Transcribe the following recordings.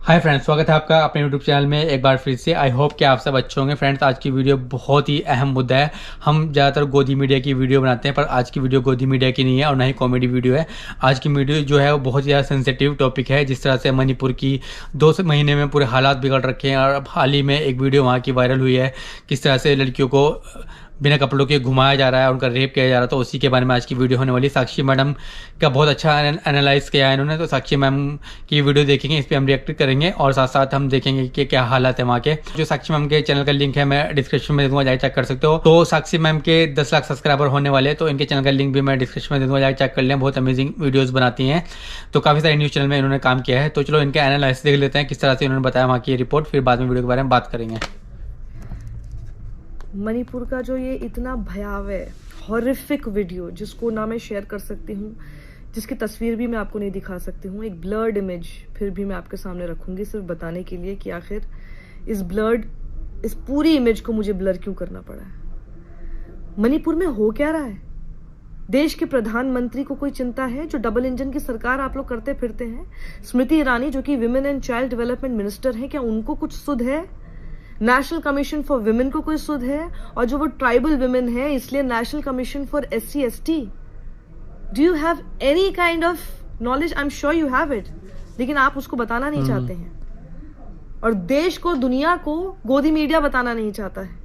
Hi friends, स्वागत है आपका अपने यूट्यूब चैनल में एक बार फिर से। आई होप कि आप सब अच्छे होंगे। फ्रेंड्स, आज की वीडियो बहुत ही अहम मुद्दा है। हम ज़्यादातर गोदी मीडिया की वीडियो बनाते हैं, पर आज की वीडियो गोदी मीडिया की नहीं है और ना ही कॉमेडी वीडियो है। आज की वीडियो जो है वो बहुत ज़्यादा सेंसिटिव टॉपिक है। जिस तरह से मणिपुर की 2 महीने में पूरे हालात बिगड़ रखे हैं और अब हाल ही में एक वीडियो वहाँ की वायरल हुई है, किस तरह से लड़कियों को बिना कपड़ों के घुमाया जा रहा है, उनका रेप किया जा रहा है। तो उसी के बारे में आज की वीडियो होने वाली। साक्षी मैडम का बहुत अच्छा एनालाइज किया है इन्होंने, तो साक्षी मैम की वीडियो देखेंगे, इस पर हम रिएक्ट करेंगे और साथ साथ हम देखेंगे कि क्या हालात है वहाँ के। जो साक्षी मैम के चैनल का लिंक है मैं डिस्क्रिप्शन में दे दूंगा, जाके चेक कर सकते हो। तो साक्षी मैम के 10 लाख सब्सक्राइबर होने वाले, तो इनके चैनल का लिंक भी मैं डिस्क्रिप्शन में दे दूंगा, जाके चेक कर लें। बहुत अमेजिंग वीडियोज़ बनाती हैं, तो काफ़ी सारे न्यूज़ चैनल में इन्होंने काम किया है। तो चलो इनके एनालाइसिस देख लेते हैं, किस तरह से इन्होंने बताया वहाँ की रिपोर्ट, फिर बाद में वीडियो के बारे में बात करेंगे। मणिपुर का जो ये इतना भयावह हॉरिफिक वीडियो, जिसको ना मैं शेयर कर सकती हूँ, जिसकी तस्वीर भी मैं आपको नहीं दिखा सकती हूँ, एक ब्लर्ड इमेज फिर भी मैं आपके सामने रखूंगी सिर्फ बताने के लिए कि आखिर इस पूरी इमेज को मुझे ब्लर क्यों करना पड़ा है। मणिपुर में हो क्या रहा है? देश के प्रधानमंत्री को कोई चिंता है? जो डबल इंजन की सरकार आप लोग करते फिरते हैं, स्मृति ईरानी जो कि women and child development minister है, क्या उनको कुछ सुध है? नेशनल कमीशन फॉर विमेन को कोई सुध है? और जो वो ट्राइबल विमेन है इसलिए national commission for SC/ST। Do you have any kind of knowledge? I am sure you have it, लेकिन आप उसको बताना नहीं चाहते हैं। और देश को, दुनिया को गोदी मीडिया बताना नहीं चाहता है।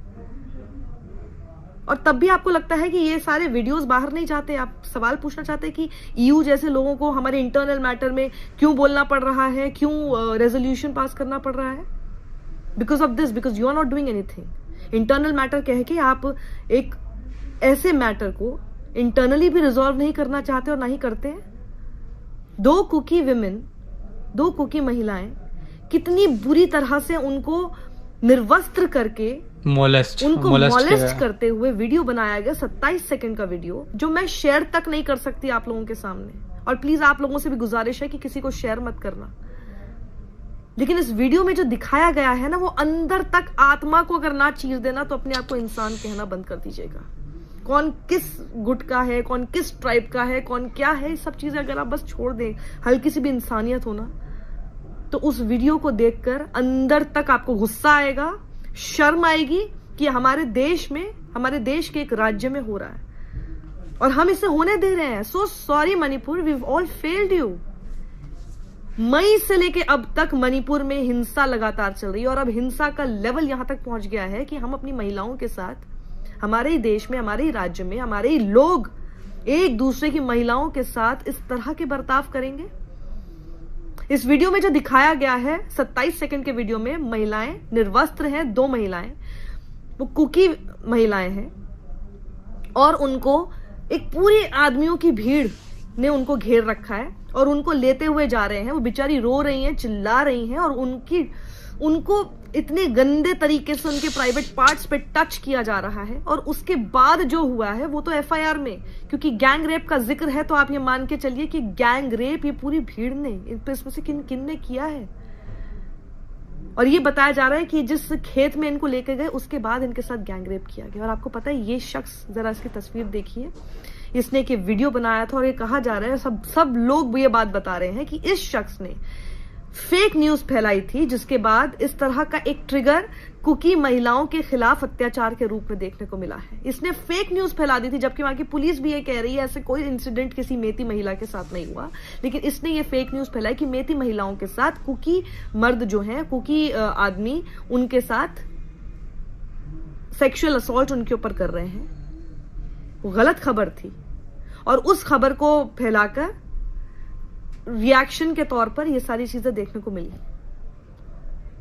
और तब भी आपको लगता है कि ये सारे वीडियोस बाहर नहीं जाते। आप सवाल पूछना चाहते हैं कि EU जैसे लोगों को हमारे इंटरनल मैटर में क्यों बोलना पड़ रहा है, क्यों रेजोल्यूशन पास करना पड़ रहा है? Because of this, because you are not doing anything. Internal matter कह के आप एक ऐसे मैटर को इंटरनली भी रिजॉल्व नहीं करना चाहते और ना ही करते हैं। 2 कुकी विमेन, 2 कुकी महिलाएं, कितनी बुरी तरह से उनको निर्वस्त्र करके उनको मोलेस्ट करते हुए वीडियो बनाया गया। 27 सेकंड का वीडियो जो मैं शेयर तक नहीं कर सकती आप लोगों के सामने। और प्लीज आप लोगों से भी गुजारिश है कि किसी को शेयर मत करना। लेकिन इस वीडियो में जो दिखाया गया है ना, वो अंदर तक आत्मा को अगर ना चीर देना तो अपने आप को इंसान कहना बंद कर दीजिएगा। कौन किस गुट का है, कौन किस ट्राइब का है, कौन क्या है, सब चीजें अगर आप बस छोड़ दें, हल्की सी भी इंसानियत हो ना, तो उस वीडियो को देखकर अंदर तक आपको गुस्सा आएगा, शर्म आएगी कि हमारे देश में, हमारे देश के एक राज्य में हो रहा है और हम इसे होने दे रहे हैं। So sorry Manipur, we all failed you. मई से लेके अब तक मणिपुर में हिंसा लगातार चल रही है और अब हिंसा का लेवल यहां तक पहुंच गया है कि हम अपनी महिलाओं के साथ, हमारे ही देश में, हमारे ही राज्य में, हमारे ही लोग एक दूसरे की महिलाओं के साथ इस तरह के बर्ताव करेंगे। इस वीडियो में जो दिखाया गया है, 27 सेकंड के वीडियो में, महिलाएं निर्वस्त्र हैं। 2 महिलाएं, वो कुकी महिलाएं हैं और उनको एक पूरी आदमियों की भीड़ ने उनको घेर रखा है और उनको लेते हुए जा रहे हैं। वो बेचारी रो रही हैं, चिल्ला रही हैं और उनको इतने गंदे तरीके से उनके प्राइवेट पार्ट्स पे टच किया जा रहा है। और उसके बाद जो हुआ है वो तो FIR में, क्योंकि गैंग रेप का जिक्र है, तो आप ये मान के चलिए कि गैंग रेप ये पूरी भीड़ ने, इसमें से किन ने किया है। और ये बताया जा रहा है कि जिस खेत में इनको लेके गए उसके बाद इनके साथ गैंग रेप किया गया। और आपको पता है ये शख्स, जरा इसकी तस्वीर देखिए, इसने एक वीडियो बनाया था और ये कहा जा रहा है, सब लोग ये बात बता रहे हैं कि इस शख्स ने फेक न्यूज फैलाई थी, जिसके बाद इस तरह का एक ट्रिगर कुकी महिलाओं के खिलाफ अत्याचार के रूप में देखने को मिला है। इसने फेक न्यूज फैला दी थी, जबकि वहां की पुलिस भी ये कह रही है ऐसे कोई इंसिडेंट किसी मेती महिला के साथ नहीं हुआ। लेकिन इसने ये फेक न्यूज फैलाई कि मेती महिलाओं के साथ कुकी मर्द जो हैं, कुकी आदमी, उनके साथ सेक्सुअल असॉल्ट उनके ऊपर कर रहे हैं। वो गलत खबर थी और उस खबर को फैलाकर रिएक्शन के तौर पर ये सारी चीजें देखने को मिली।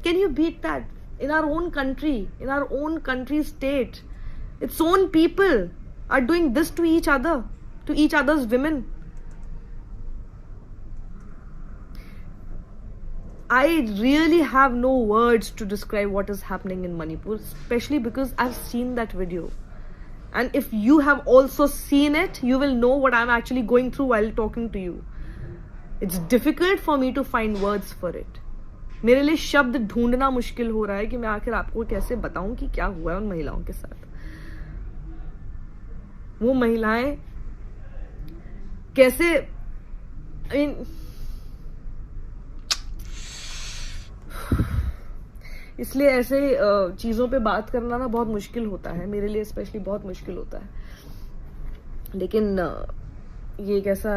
Can you beat that? In our own country, in our own country state, its own people are doing this to each other, to each others women. I really have no words to describe what is happening in Manipur, especially because I've seen that video. And if you have also seen it, you will know what I'm actually going through while talking to you. It's difficult for me to find words for it. मेरे लिए शब्द ढूंढना मुश्किल हो रहा है कि मैं आखिर आपको कैसे बताऊं कि क्या हुआ है उन महिलाओं के साथ। वो महिलाएं कैसे, I mean, इसलिए ऐसे चीज़ों पे बात करना ना बहुत मुश्किल होता है, मेरे लिए स्पेशली बहुत मुश्किल होता है। लेकिन ये एक ऐसा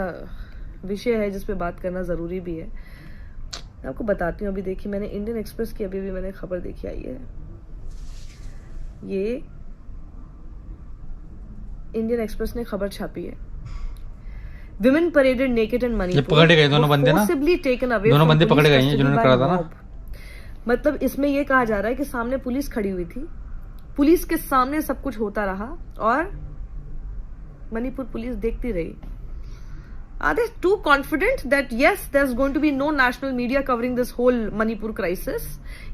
विषय है जिस पे बात करना ज़रूरी भी है। मैं आपको बताती हूँ, अभी देखिए मैंने इंडियन एक्सप्रेस की अभी भी मैंने खबर देखी आई है। ये इंडियन एक्सप्रेस ने खबर छापी है, विमेन परेडेड नेकेड इन मणिपुर, पकड़े गए दोनों बंदे ना, दोनों बंदे पकड़े गए हैं जिन्होंने करा था ना। मतलब इसमें ये कहा जा रहा है कि सामने पुलिस खड़ी हुई थी, पुलिस के सामने सब कुछ होता रहा और मणिपुर पुलिस देखती रही। Are they too confident that yes, there's going to be no national media covering this whole Manipur crisis?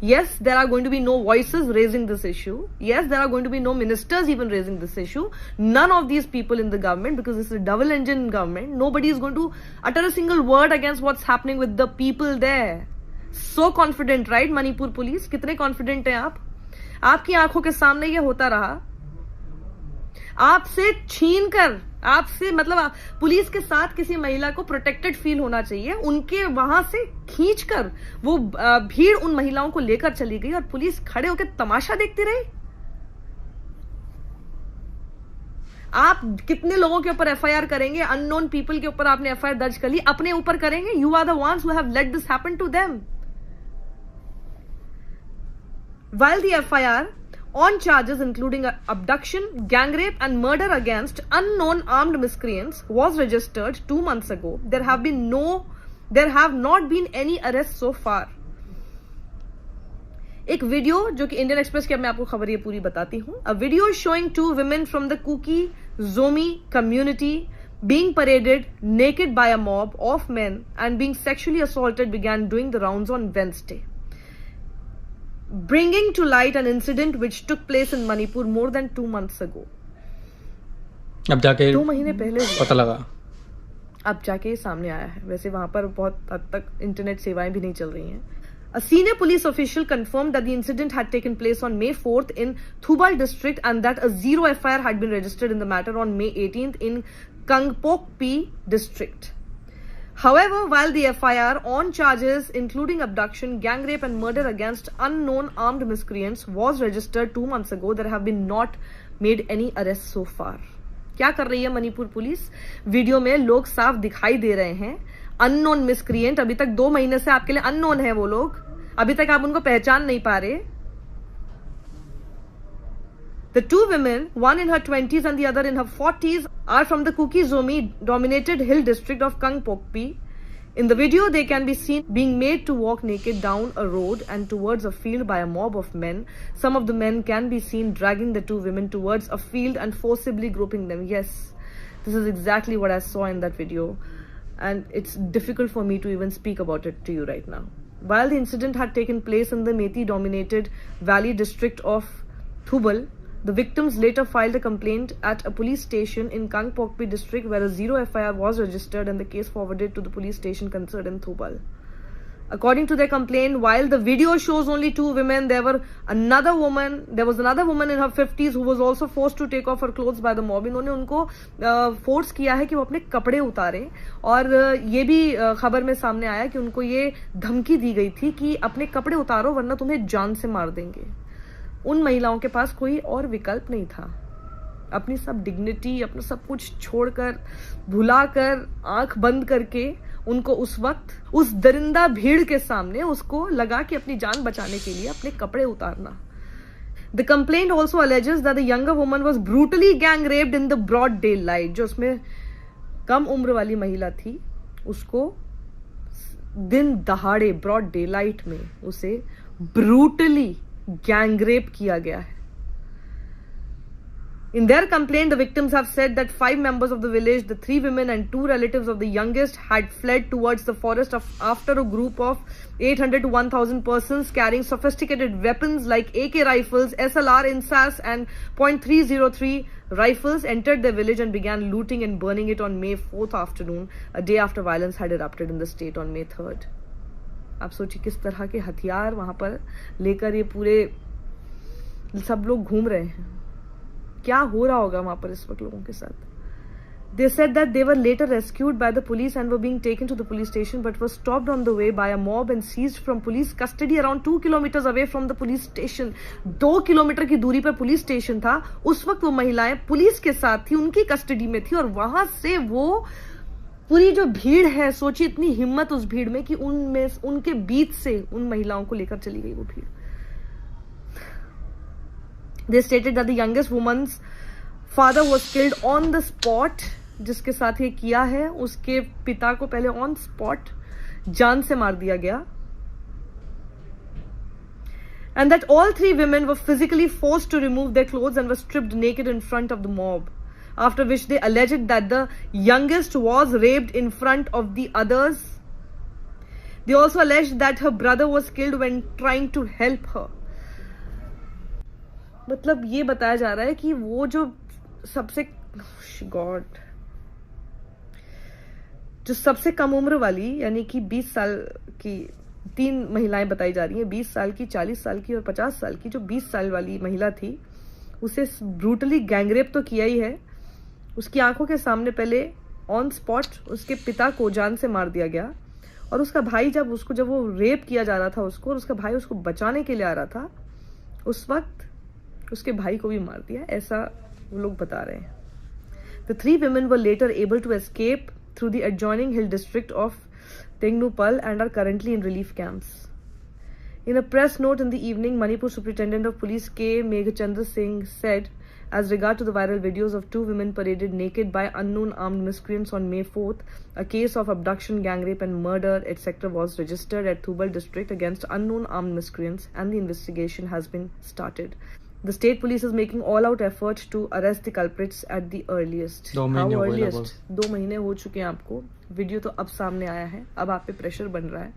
Yes, there are going to be no voices raising this issue. Yes, there are going to be no ministers even raising this issue. None of these people in the government, because this is a double engine government, nobody is going to utter a single word against what's happening with the people there. So confident, right? Manipur police, कितने confident हैं आप? आपकी आंखों के सामने ये होता रहा, आपसे छीन कर, आपसे मतलब पुलिस के साथ किसी महिला को प्रोटेक्टेड फील होना चाहिए, उनके वहां से खींचकर वो भीड़ उन महिलाओं को लेकर चली गई और पुलिस खड़े होकर तमाशा देखती रही। आप कितने लोगों के ऊपर एफआईआर करेंगे? अननोन पीपल के ऊपर आपने एफआईआर दर्ज कर ली, अपने ऊपर करेंगे? You are the ones who have let this happen to them. While the FIR on charges including abduction, gang rape and murder against unknown armed miscreants was registered 2 months ago, there have not been any arrests so far. एक video जो कि Indian express की, अब मैं आपको खबर ये पूरी बताती हूँ। A video showing 2 women from the Kuki Zomi community being paraded naked by a mob of men and being sexually assaulted began doing the rounds on Wednesday, bringing to light an incident which took place in Manipur more than 2 months ago. अब जाके 2 महीने पहले पता लगा, अब जाके सामने आया है। वैसे वहां पर बहुत हद तक इंटरनेट सेवाएं भी नहीं चल रही हैं। A senior police official confirmed that the incident had taken place on May 4th in Thubal district and that a 0 FIR had been registered in the matter on May 18th in Kangpokpi district. However, while the FIR on charges including abduction, gang rape and murder against unknown armed miscreants was registered 2 months ago, there have been not made any arrests so far. क्या कर रही है Manipur police? Video में लोग साफ दिखाई दे रहे हैं, अननोन मिसक्रिएंट। अभी तक 2 महीने से आपके लिए अननोन है वो लोग, अभी तक आप उनको पहचान नहीं पा रहे। The 2 women, one in her 20s and the other in her 40s, are from the Kuki Zomi dominated hill district of Kangpokpi. In the video, they can be seen being made to walk naked down a road and towards a field by a mob of men. Some of the men can be seen dragging the 2 women towards a field and forcibly groping them. Yes, this is exactly what I saw in that video, and it's difficult for me to even speak about it to you right now. While the incident had taken place in the Methi-dominated valley district of Thubal, the victims later filed a complaint at a police station in Kangpokpi district where a 0 FIR was registered and the case forwarded to the police station concerned in Thubal. According to their complaint, while the video shows only 2 women, there was another woman in her 50s who was also forced to take off her clothes by the mob. इन्होंने उनको force किया है कि वो अपने कपड़े उतारें, और ये भी खबर में सामने आया कि उनको ये धमकी दी गई थी कि अपने कपड़े उतारो वरना तुम्हें जान से मार देंगे। उन महिलाओं के पास कोई और विकल्प नहीं था, अपनी सब डिग्निटी, अपना सब कुछ छोड़कर, भुलाकर, आंख बंद करके उनको उस वक्त उस दरिंदा भीड़ के सामने उसको लगा कि अपनी जान बचाने के लिए अपने कपड़े उतारना। The complaint also alleges that the younger woman was brutally gang raped in the broad daylight. जो उसमें कम उम्र वाली महिला थी, उसको दिन दहाड़े ब्रॉड डेलाइट में उसे ब्रूटली गैंग रेप किया गया है। In their complaint, the victims have said that 5 members of the village, the 3 women and 2 relatives of the youngest, had fled towards the forest after a group of 800 to 1,000 persons carrying sophisticated weapons like AK rifles, SLR, INSAS and .303 rifles entered their village and began looting and burning it on May 4th afternoon, a day after violence had erupted in the state on May 3rd. आप सोचिए किस तरह के हथियार वहां पर लेकर ये पूरे सब लोग घूम रहे हैं। क्या हो रहा होगा वहां पर इस वक्त लोगों के साथ। They said that they were later rescued by the police and were being taken to the police station, but were stopped on the way by a mob and seized from police custody around 2 kilometers away from the police station. 2 kilometre की दूरी पर police station था. उस वक्त वो महिलाएं police के साथ थी, उनकी कस्टडी में थी, और वहां से वो पूरी जो भीड़ है, सोचिए इतनी हिम्मत उस भीड़ में कि उनमें उनके बीच से उन महिलाओं को लेकर चली गई वो भीड़. They stated that the youngest woman's father was killed on the spot. जिसके साथ ये किया है उसके पिता को पहले ऑन स्पॉट जान से मार दिया गया. And that all 3 women were physically forced to remove their clothes and were stripped naked in front of the mob. After which they alleged that the youngest was raped in front of the others. They also alleged that her brother was killed when trying to help her. मतलब ये बताया जा रहा है कि वो जो सबसे गॉड जो सबसे कम उम्र वाली यानी कि 20 साल की 3 महिलाएं बताई जा रही हैं, 20 साल की, 40 साल की और 50 साल की. जो 20 साल वाली महिला थी उसे ब्रूटली गैंगरेप तो किया ही है. उसकी आंखों के सामने पहले ऑन स्पॉट उसके पिता को जान से मार दिया गया, और उसका भाई जब वो रेप किया जा रहा था उसको, और उसका भाई उसको बचाने के लिए आ रहा था, उस वक्त उसके भाई को भी मार दिया, ऐसा वो लोग बता रहे हैं. The 3 women were later able to escape through the adjoining hill district of Tengnupal and are currently in relief camps. In a press note in the evening, Manipur Superintendent of Police K. Meghchandra Singh said, as regard to the viral videos of 2 women paraded naked by unknown armed miscreants on May 4th, a case of abduction, gang rape and murder, etc. was registered at Thubal district against unknown armed miscreants, and the investigation has been started. The state police is making all-out efforts to arrest the culprits at the earliest. 2 महीने हो गए. 2 महीने हो चुके हैं आपको. Video तो अब सामने आया है, अब आप पे प्रेशर बन रहा है.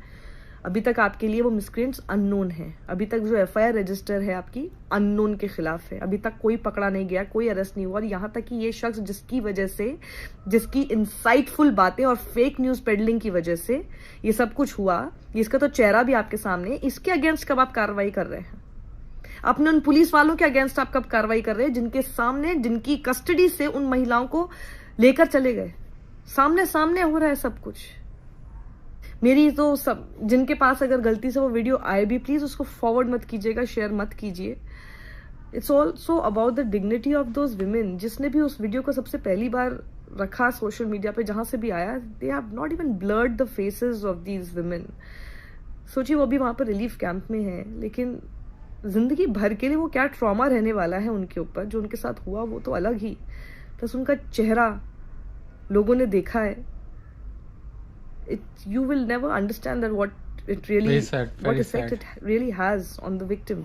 अभी तक आपके लिए वो मिसक्रेंट्स अननोन है. अभी तक जो FIR रजिस्टर है आपकी अननोन के खिलाफ है. अभी तक कोई पकड़ा नहीं गया, कोई अरेस्ट नहीं हुआ. और यहाँ तक कि ये शख्स जिसकी वजह से, जिसकी इंसाइटफुल बातें और फेक न्यूज पेडलिंग की वजह से ये सब कुछ हुआ, इसका तो चेहरा भी आपके सामने, इसके अगेंस्ट कब आप कार्रवाई कर रहे हैं? अपने उन पुलिस वालों के अगेंस्ट आप कब कार्रवाई कर रहे हैं जिनके सामने, जिनकी कस्टडी से उन महिलाओं को लेकर चले गए? सामने सामने हो रहा है सब कुछ. मेरी तो सब जिनके पास अगर गलती से वो वीडियो आए भी, प्लीज उसको फॉरवर्ड मत कीजिएगा, शेयर मत कीजिए. It's also about the dignity of those women. जिसने भी उस वीडियो को सबसे पहली बार रखा सोशल मीडिया पे, जहां से भी आया, they have not even blurred the faces of these women. सोचिए वो भी वहां पर रिलीफ कैंप में है, लेकिन जिंदगी भर के लिए वो क्या ट्रॉमा रहने वाला है उनके ऊपर. जो उनके साथ हुआ वो तो अलग ही, प्लस उनका चेहरा लोगों ने देखा है. You will never understand that what it really, what effect it really has on the victim.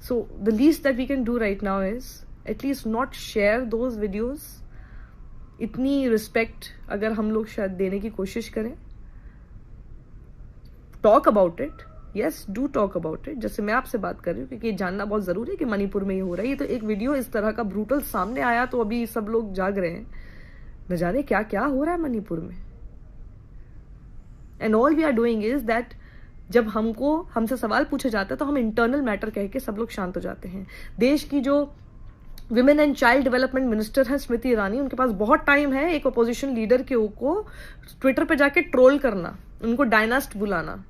So the least that we can do right now is at least not share those videos. इतनी respect अगर हम लोग शायद देने की कोशिश करें. Talk about it, yes, do talk about it. जैसे मैं आपसे बात कर रही हूँ, क्योंकि ये जानना बहुत जरूरी है कि मणिपुर में ये हो रहा है. ये तो एक वीडियो इस तरह का ब्रूटल सामने आया तो अभी सब लोग जाग रहे हैं. न जाने क्या क्या हो रहा है मणिपुर में. And all we are doing is that जब हमसे सवाल पूछे जाते हैं तो हम इंटरनल मैटर कह के सब लोग शांत हो जाते हैं. देश की जो women and child development minister है स्मृति ईरानी, उनके पास बहुत टाइम है एक अपोजिशन लीडर के को ट्विटर पे जाके ट्रोल करना, उनको डायनास्ट बुलाना.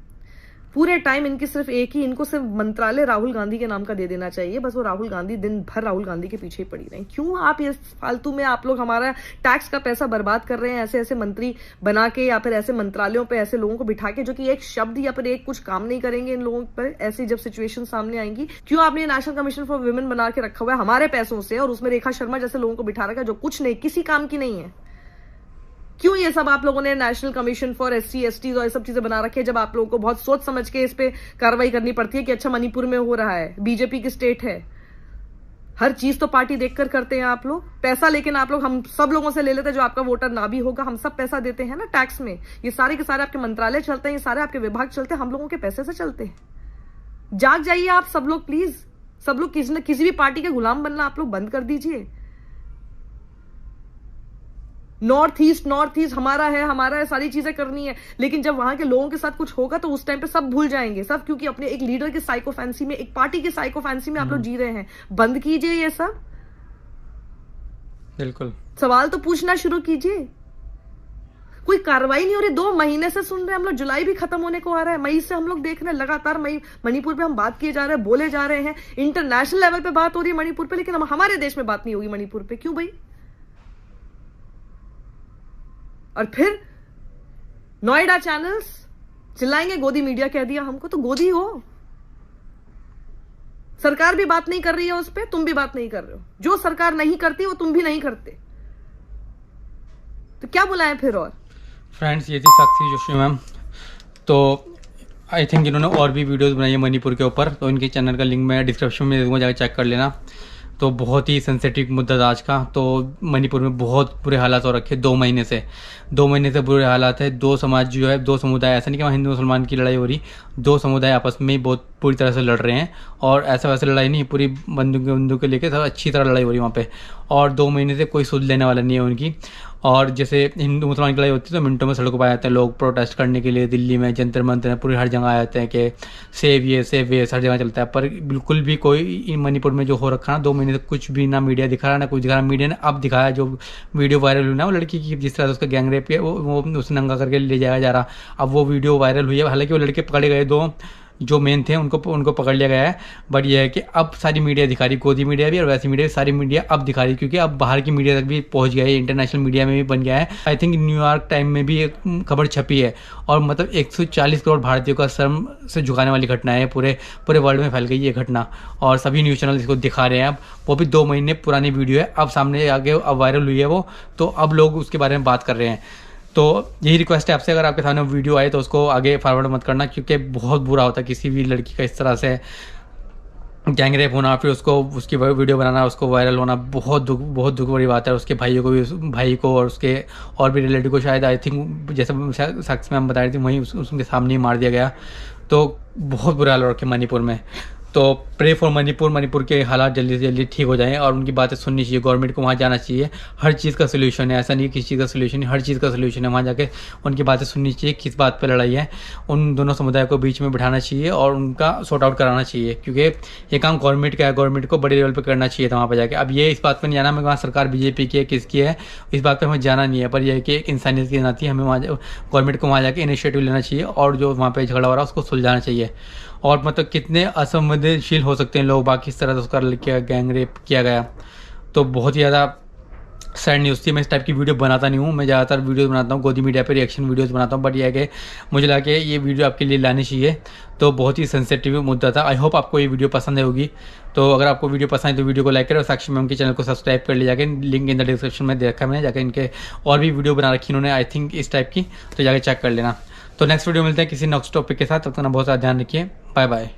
पूरे टाइम इनकी सिर्फ एक ही, इनको सिर्फ मंत्रालय राहुल गांधी के नाम का दे देना चाहिए. बस वो राहुल गांधी दिन भर राहुल गांधी के पीछे ही पड़ी रहे. क्यों आप ये फालतू में आप लोग हमारा टैक्स का पैसा बर्बाद कर रहे हैं ऐसे ऐसे मंत्री बना के, या फिर ऐसे मंत्रालयों पे ऐसे लोगों को बिठा के जो कि एक शब्द या फिर एक कुछ काम नहीं करेंगे इन लोगों पर. ऐसी जब सिचुएशन सामने आएंगी, क्यों आपने नेशनल कमीशन फॉर वुमेन बना के रखा हुआ है हमारे पैसों से, और उसमें रेखा शर्मा जैसे लोगों को बिठा रखा है जो कुछ नहीं, किसी काम की नहीं है? क्यों ये सब आप लोगों ने national commission for SC STs और ये सब चीजें बना रखी है, जब आप लोगों को बहुत सोच समझ के इस पे कार्रवाई करनी पड़ती है कि अच्छा मणिपुर में हो रहा है, बीजेपी की स्टेट है. हर चीज तो पार्टी देखकर करते हैं आप लोग. पैसा लेकिन आप लोग हम सब लोगों से ले लेते हैं, जो आपका वोटर ना भी होगा. हम सब पैसा देते हैं ना टैक्स में. ये सारे के सारे आपके मंत्रालय चलते हैं, ये सारे आपके विभाग चलते हैं, हम लोगों के पैसे से चलते हैं. जाग जाइए आप सब लोग प्लीज. सब लोग किसी भी पार्टी के गुलाम बनना आप लोग बंद कर दीजिए. नॉर्थ ईस्ट हमारा है, सारी चीजें करनी है. लेकिन जब वहां के लोगों के साथ कुछ होगा तो उस टाइम पे सब भूल जाएंगे सब, क्योंकि अपने एक लीडर के साइको फैंसी में, एक पार्टी की साइको फैंसी में आप लोग जी रहे हैं. बंद कीजिए ये सब. बिल्कुल। सवाल तो पूछना शुरू कीजिए। कोई कार्रवाई नहीं हो रही, 2 महीने से सुन रहे हैं हम लोग, जुलाई भी खत्म होने को आ रहा है, मई से हम लोग देख रहे हैं लगातार मणिपुर पे हम बात किए जा रहे हैं, बोले जा रहे हैं, इंटरनेशनल लेवल पे बात हो रही है मणिपुर पे, लेकिन हमारे देश में बात नहीं होगी मणिपुर पे। क्यों भाई? और फिर नोएडा चैनल्स चिल्लाएंगे गोदी मीडिया कह दिया हमको, तो गोदी हो। सरकार भी बात नहीं कर रही है उस पर, तुम भी बात नहीं कर रहे हो। जो सरकार नहीं करती वो तुम भी नहीं करते, तो क्या बुलाएं फिर? और फ्रेंड्स, ये थी साक्षी जोशी मैम। तो आई थिंक इन्होंने और भी वीडियोस बनाई है मणिपुर के ऊपर, तो इनके चैनल का लिंक मैं डिस्क्रिप्शन में दे दूँगा, जाकर चेक कर लेना। तो बहुत ही सेंसिटिव मुद्दा था आज का। तो मणिपुर में बहुत बुरे हालात हो रखे 2 महीने से, 2 महीने से बुरे हालात है। 2 समाज जो है, 2 समुदाय, ऐसा नहीं कि वहाँ हिंदू मुसलमान की लड़ाई हो रही, 2 समुदाय आपस में ही बहुत पूरी तरह से लड़ रहे हैं। और ऐसा वैसे लड़ाई नहीं, पूरी बंदूक लेके सब अच्छी तरह लड़ाई हो रही है वहाँ पे। और 2 महीने से कोई सुध लेने वाला नहीं है उनकी। और जैसे हिंदू मुसलमान की लड़ाई होती है तो मिनटों में सड़कों पर आ जाते हैं लोग प्रोटेस्ट करने के लिए। दिल्ली में जंतर मंतर पूरी हर जगह आ जाते हैं कि सेव ये हर जगह चलता है। पर बिल्कुल भी कोई मणिपुर में जो हो रखा ना 2 महीने से कुछ भी ना मीडिया दिखा रहा ना कुछ दिखा रहा। मीडिया ने अब दिखाया, जो वीडियो वायरल हुई ना वो लड़की की, जिस तरह से उसका गैंग रेप किया, वो उसे नंगा करके ले जाया जा रहा। अब वो वीडियो वायरल हुई है। हालांकि वो लड़के पकड़े गए, 2 जो मेन थे उनको पकड़ लिया गया है। बट ये है कि अब सारी मीडिया दिखा रही, गोदी मीडिया भी और वैसी मीडिया भी, सारी मीडिया अब दिखा रही, क्योंकि अब बाहर की मीडिया तक भी पहुंच गया है, इंटरनेशनल मीडिया में भी बन गया है। आई थिंक न्यूयॉर्क टाइम में भी एक खबर छपी है। और मतलब 140 करोड़ भारतीयों का शर्म से झुकाने वाली घटना है। पूरे वर्ल्ड में फैल गई ये घटना और सभी न्यूज़ चैनल इसको दिखा रहे हैं। अब वो भी 2 महीने पुरानी वीडियो है, अब सामने आगे अब वायरल हुई है वो, तो अब लोग उसके बारे में बात कर रहे हैं। तो यही रिक्वेस्ट है आपसे, अगर आपके सामने वीडियो आए तो उसको आगे फॉरवर्ड मत करना, क्योंकि बहुत बुरा होता है किसी भी लड़की का इस तरह से गैंग रेप होना, फिर उसकी वीडियो बनाना, उसको वायरल होना, बहुत दुख भरी बात है। उसके भाइयों को भी, भाई को और उसके और भी रिलेटिव को शायद आई थिंक जैसे शख्स में हम बता रही थी वहीं उसके सामने ही मार दिया गया। तो बहुत बुरा हाल हो रखे मणिपुर में। तो प्रे फॉर मणिपुर के हालात जल्दी से जल्दी ठीक हो जाएं और उनकी बातें सुननी चाहिए। गवर्नमेंट को वहाँ जाना चाहिए, हर चीज़ का सोल्यूशन है, ऐसा नहीं किसी चीज़ का सोल्यूशन नहीं, हर चीज़ का सोल्यूशन है। वहाँ जाके उनकी बातें सुननी चाहिए, किस बात पे लड़ाई है, उन दोनों समुदाय को बीच में बिठाना चाहिए और उनका सॉर्ट आउट कराना चाहिए, क्योंकि ये काम गवर्नमेंट का है। गवर्नमेंट को बड़े लेवल पर करना चाहिए था वहाँ पर जाके। अब ये इस बात पर नहीं जाना हमें वहाँ सरकार बीजेपी की है किसकी है, इस बात पर हमें जाना नहीं है। पर यह है कि एक इंसानियत की नाती हमें वहाँ गवर्नमेंट को वहाँ जाके इनिशिएटिव लेना चाहिए और जो वहाँ पर झगड़ा हो रहा है उसको सुलझाना चाहिए। और मतलब कितने असंवेदनशील हो सकते हैं लोग, बाकी इस तरह से उसका गैंग रेप किया गया। तो बहुत ही ज़्यादा सैड न्यूज़ थी। मैं इस टाइप की वीडियो बनाता नहीं हूँ, मैं ज़्यादातर वीडियो बनाता हूँ गोदी मीडिया पे रिएक्शन वीडियोस बनाता हूँ। बट यह है कि मुझे लगा कि ये वीडियो आपके लिए लानी चाहिए। तो बहुत ही सेंसिटिव मुद्दा था। आई होप आपको ये वीडियो पसंद होगी। तो अगर आपको वीडियो पसंद है तो वीडियो को लाइक करें और साक्षी मैम के चैनल को सब्सक्राइब कर ले जाके, लिंक इन द डिस्क्रिप्शन में दे रखा है मैंने, जाकर इनके और भी वीडियो बना रखी इन्होंने आई थिंक इस टाइप की, तो जाकर चेक कर लेना। तो नेक्स्ट वीडियो मिलते हैं किसी नेक्स्ट टॉपिक के साथ। तब तक बहुत ज़्यादा ध्यान रखिए। Bye bye.